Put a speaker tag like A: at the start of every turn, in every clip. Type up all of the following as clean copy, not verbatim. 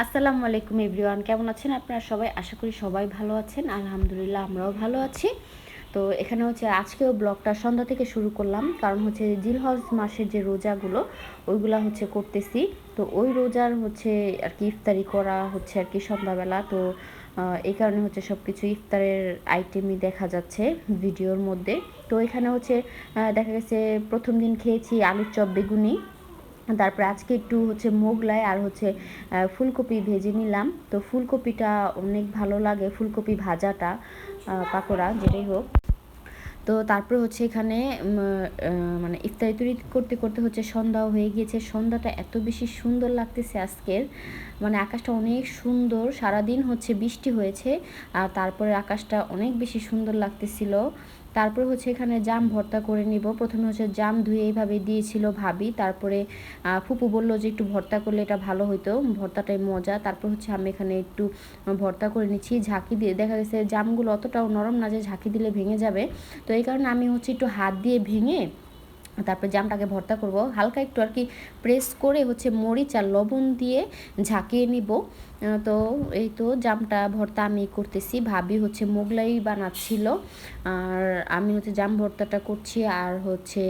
A: আসসালামু আলাইকুম এভরিওয়ান, কেমন আছেন আপনারা সবাই? আশা করি সবাই ভালো আছেন। আলহামদুলিল্লাহ আমরাও ভালো আছি। তো এখানে হচ্ছে আজকেও ব্লগটা সন্ধ্যা থেকে শুরু করলাম, কারণ হচ্ছে জিলহজ মাসের যে রোজাগুলো ওইগুলা হচ্ছে করতেছি। তো ওই রোজার হচ্ছে আর কি ইফতারি করা হচ্ছে আর কি সন্ধ্যাবেলা। তো এই কারণে হচ্ছে সব কিছু ইফতারের আইটেমই দেখা যাচ্ছে ভিডিওর মধ্যে। তো এখানে হচ্ছে দেখা গেছে প্রথম দিন খেয়েছি আলুর চপ বেগুনি, তারপরে আজকে একটু হচ্ছে মোগলাই আর হচ্ছে ফুলকপি ভেজে নিলাম। তো ফুলকপিটা অনেক ভালো লাগে, ফুলকপি ভাজাটা, পাকোড়া যেটাই হোক। তো তারপরে হচ্ছে এখানে মানে ইফতারি তৈরি করতে করতে হচ্ছে সন্ধ্যাও হয়ে গিয়েছে। সন্ধ্যাটা এত বেশি সুন্দর লাগতেছে আজকের, মানে আকাশটা অনেক সুন্দর, সারাদিন হচ্ছে বৃষ্টি হয়েছে আর তারপরে আকাশটা অনেক বেশি সুন্দর লাগতেছিল। তারপরে হচ্ছে এখানে জাম ভর্তা করে নিব। প্রথমে হচ্ছে জাম ধুয়ে এইভাবে দিয়েছিল ভাবি, তারপরে ফুপু বলল যে একটু ভর্তা করলে এটা ভালো হতো, ভর্তাটাই মজা। তারপর হচ্ছে আমি এখানে একটু ভর্তা করে নিচ্ছি ঝাঁকি দিয়ে। দেখা গেছে জামগুলো অতটাও নরম না যে ঝাঁকি দিলে ভেঙে যাবে, তো এই কারণে আমি হচ্ছে একটু হাত দিয়ে ভেঙে তারপরে জামটাকে ভর্তা করব। হালকা একটু আর কি প্রেস করে হচ্ছে মরিচ আর লবণ দিয়ে ঝাঁকিয়ে নিব। তো এই তো জামটা ভর্তা আমি করতেছি, ভাবি হচ্ছে মোগলাই বানাচ্ছিল আর আমি হচ্ছে জাম ভর্তাটা করছি আর হচ্ছে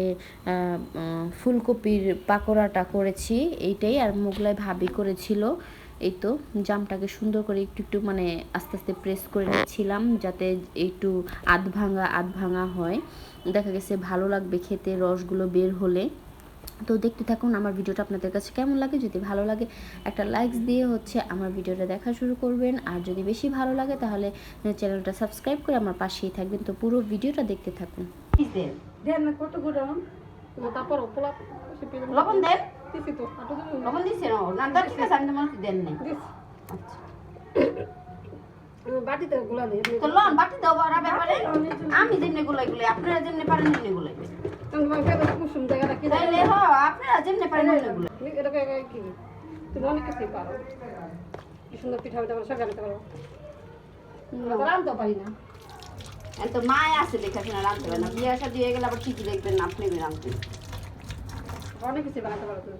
A: ফুলকপির পাকোড়াটা করেছি এইটাই, আর মোগলাই ভাবি করেছিল। এই তো জামটাকে সুন্দর করে একটু একটু মানে আস্তে আস্তে প্রেস করে নিচ্ছিলাম যাতে একটু আধ ভাঙা হয়, দেখা গেছে ভালো লাগবে খেতে রসগুলো বের হলে। তো দেখতে থাকুন আমার ভিডিওটা, আপনাদের কাছে কেমন লাগে। যদি ভালো লাগে একটা লাইকস দিয়ে হচ্ছে আমার ভিডিওটা দেখা শুরু করবেন, আর যদি বেশি ভালো লাগে তাহলে চ্যানেলটা সাবস্ক্রাইব করে আমার পাশেই থাকবেন। তো পুরো ভিডিওটা দেখতে থাকুন। লবণ দেন, লবণ দিচ্ছেন? না ঠিক আছে, আমি তো মনে দেন নাই। আচ্ছা
B: বাটিতে গুলা নেই
A: তো লন বাটি দাও বাড়া ব্যাপারে, আমি যেমনি গুলাই গুলাই আপনারা যেমনি পারেন যেমনি গুলাইবেন।
B: তোমার পেটে কুসুম জায়গাটা কি
A: তাইলে হ আপনারা যেমনি পারেন যেমনি গুলাই।
B: এটাকে কি তুমি অনেক কিছুই পারো, কি সুন্দর পিঠা পিঠা সব আনতে পারো, রাঁধতে পারি না।
A: এত মায় আছে দেখাশোনা রাঁধতে পারে না, বিয়ে আসা দিয়ে গেলে আবার ঠিকই দেখবেন না আপনি রাঁধতে।
B: অনেক কিছুই বানাতে পারো তুমি।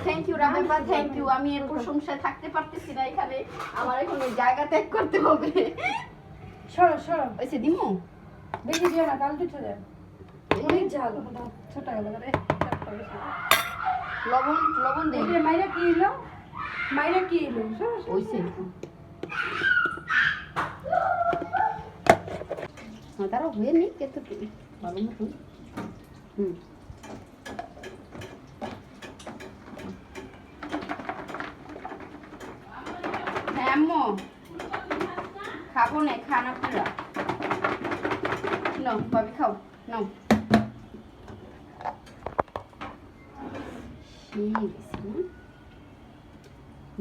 A: Thank you Rabeba, thank you. আমি এর প্রশংসায় থাকতে পারতেছি না এখানে, আমার এখন ওই জায়গা ত্যাগ করতে হবে।
B: সরো সরো
A: ওইসে দিমু
B: বেশি দিও না, কাল পিঠা দেয় অনেক ঝাল, ছোট গেল
A: লবণ লবণ দেই।
B: মাইরা কি এলো, মাইরা কি এলো
A: ওইসে তারা হয়ে নি কত ভালো মতন। হ্যাঁ আম্মু খাবো না, খান আপনারা। নাও ভাবি খাও, নাও।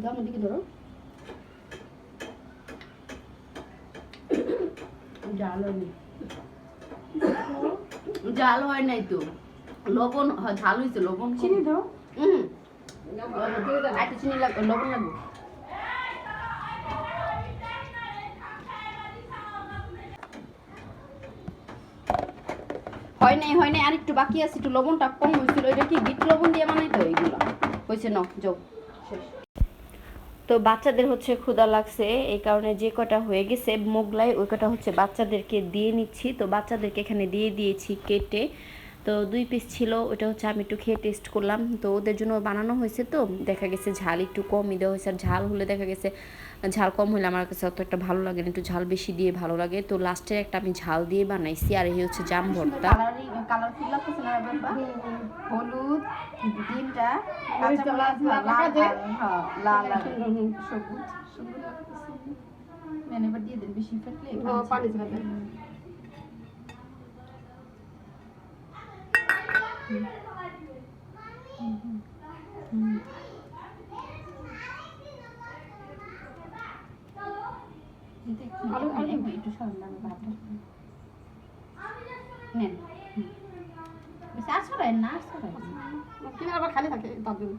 A: যাও দিকে ধরো, জাল হয়নি, জাল হয় নাই তো, লবণ ঝাল হয়েছে, লবণ
B: চিনি দাও।
A: একটু চিনি লাগবে, লবণ লাগবে। হয় নাই আর একটু বাকি আছে, একটু লবণটা কম হয়েছিল। এটা কি বিট লবণ দিয়ে বানাই তো এইগুলো হয়েছে। ন যাও শেষ। তো বাচ্চাদের হচ্ছে ক্ষুধা লাগছে, এই কারণে যে কটা হয়ে গেছে মোগলাই ওই কটা হচ্ছে বাচ্চাদেরকে দিয়ে নিচ্ছি। তো বাচ্চাদেরকে এখানে দিয়ে দিয়েছি কেটে। তো 2 পিস ছিল, ওটা হচ্ছে আমি একটু খেয়ে টেস্ট করলাম। তো ওদের জন্য বানানো হয়েছে, তো দেখা গেছে ঝাল একটু কমই দেওয়া হয়েছে। আর ঝাল হলে দেখা গেছে ঝাল কম হলে আমার কাছে অত একটা ভালো লাগে না, একটু ঝাল বেশি দিয়ে ভালো লাগে। তো লাস্টে একটা আমি ঝাল দিয়ে বানাইছি। আর এই হচ্ছে জাম ভর্তা। কালারফুল লাগতেছে না বাবা? হলুদ, ডিমটা, কাঁচা লাল লাল সবুজ সুন্দর লাগতেছে। এবার দিয়ে দেন, বেশি ফেটলে
B: পানি ঝালে
A: একটু সরলাম ভাবটা নেন। আর সরাই না, আর সরাই
B: কিনে আবার খালি থাকে তার জন্য।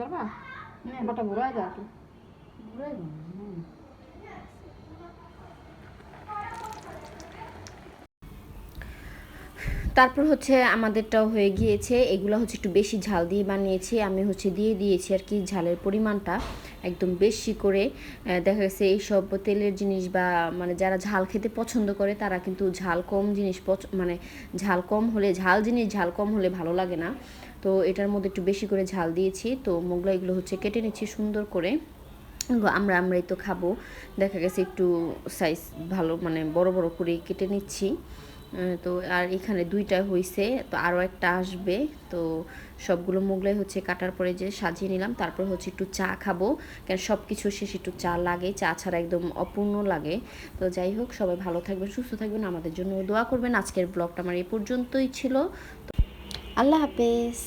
B: ধরবা বাটা ঘুরা যায়
A: ঘুরাই তারপর হচ্ছে আমাদেরটাও হয়ে গিয়েছে। এগুলো হচ্ছে একটু বেশি ঝাল দিয়ে বানিয়েছি। আমি হচ্ছে দিয়ে দিয়েছি আর কি ঝালের পরিমাণটা একদম বেশি করে। দেখা গেছে এইসব তেলের জিনিস বা মানে যারা ঝাল খেতে পছন্দ করে তারা কিন্তু ঝাল কম জিনিস মানে ঝাল কম হলে ঝাল জিনিস ঝাল কম হলে ভালো লাগে না। তো এটার মধ্যে একটু বেশি করে ঝাল দিয়েছি। তো মোগলাইগুলো হচ্ছে কেটে নিচ্ছি সুন্দর করে। আমরাই তো খাবো, দেখা গেছে একটু সাইজ ভালো মানে বড় বড় করে কেটে নিচ্ছি। তো আর এখানে 2টা হয়েছে, তো আরও একটা আসবে। তো সবগুলো মোগলাই হচ্ছে কাটার পরে যে সাজিয়ে নিলাম। তারপর হচ্ছে একটু চা খাবো, কেন সব কিছু শেষে একটু চা লাগে, চা ছাড়া একদম অপূর্ণ লাগে। তো যাই হোক, সবাই ভালো থাকবেন, সুস্থ থাকবেন, আমাদের জন্য দোয়া করবেন। আজকের ব্লগটা আমার এই পর্যন্তই ছিল। আল্লাহ হাফেজ।